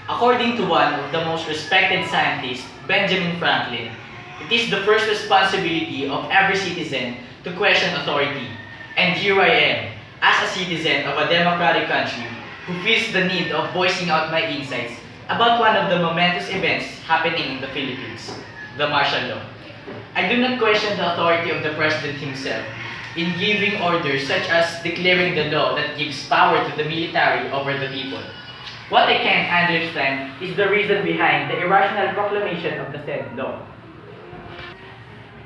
According to one of the most respected scientists, Benjamin Franklin, it is the first responsibility of every citizen to question authority. And here I am, as a citizen of a democratic country, who feels the need of voicing out my insights about one of the momentous events happening in the Philippines, the martial law. I do not question the authority of the president himself in giving orders such as declaring the law that gives power to the military over the people. What I can't understand is the reason behind the irrational proclamation of the said law.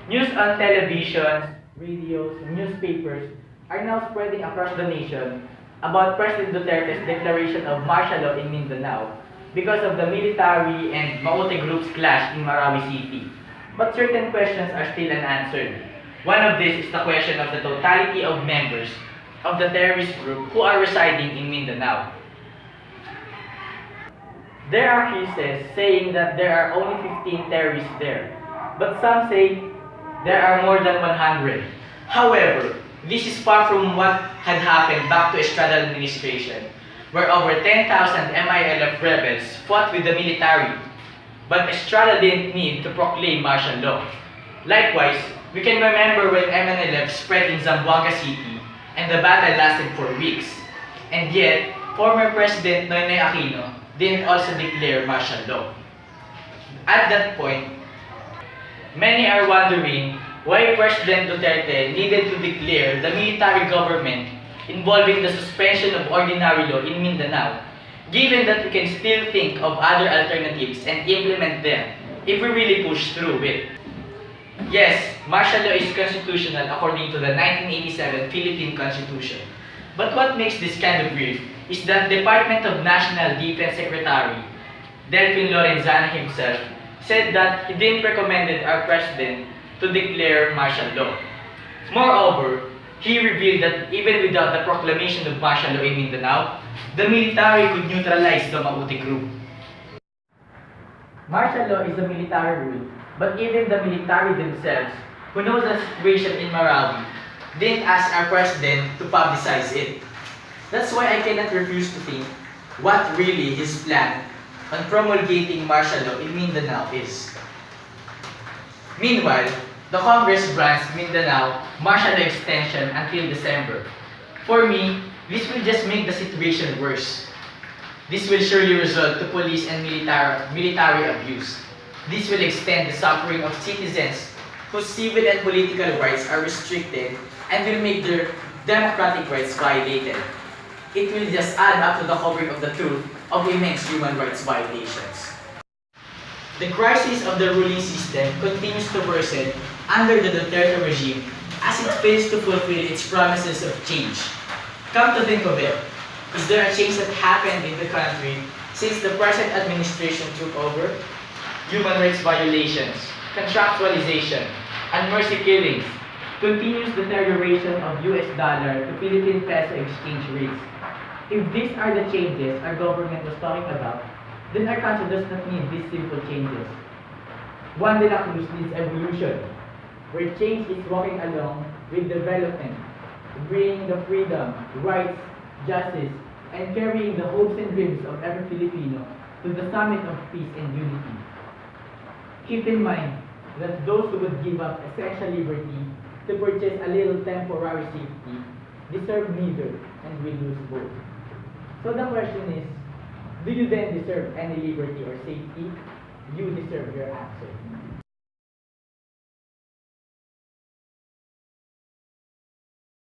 News on television, radios, newspapers are now spreading across the nation about President Duterte's declaration of martial law in Mindanao because of the military and Maute groups clash in Marawi City. But certain questions are still unanswered. One of these is the question of the totality of members of the terrorist group who are residing in Mindanao. There are cases saying that there are only 15 terrorists there, but some say there are more than 100. However, this is far from what had happened back to Estrada administration, where over 10,000 MILF rebels fought with the military, but Estrada didn't need to proclaim martial law. Likewise, we can remember when MNLF spread in Zamboanga City and the battle lasted for weeks, and yet former President Noynoy Aquino didn't also declare martial law. At that point, many are wondering why President Duterte needed to declare the military government involving the suspension of ordinary law in Mindanao, given that we can still think of other alternatives and implement them if we really push through it. Yes, martial law is constitutional according to the 1987 Philippine Constitution. But what makes this kind of weird is that Department of National Defense Secretary Delfin Lorenzana himself said that he didn't recommend our president to declare martial law. Moreover, he revealed that even without the proclamation of martial law in Mindanao, the military could neutralize the Maute group. Martial law is a military rule, but even the military themselves, who knows the situation in Marawi, didn't ask our president to publicize it. That's why I cannot refuse to think what really his plan on promulgating martial law in Mindanao is. Meanwhile, the Congress grants Mindanao martial law extension until December. For me, this will just make the situation worse. This will surely result to police and military abuse. This will extend the suffering of citizens whose civil and political rights are restricted and will make their democratic rights violated. It will just add up to the covering of the truth of immense human rights violations. The crisis of the ruling system continues to worsen under the Duterte regime as it fails to fulfill its promises of change. Come to think of it, is there a change that happened in the country since the present administration took over? Human rights violations, contractualization, and mercy killings, continuous deterioration of US dollar to Philippine peso exchange rates. If these are the changes our government was talking about, then our country does not need these simple changes. Juan de la Cruz needs evolution, where change is walking along with development, bringing the freedom, rights, justice, and carrying the hopes and dreams of every Filipino to the summit of peace and unity. Keep in mind that those who would give up essential liberty to purchase a little temporary safety deserve neither and will lose both. So the question is, do you then deserve any liberty or safety? You deserve your answer.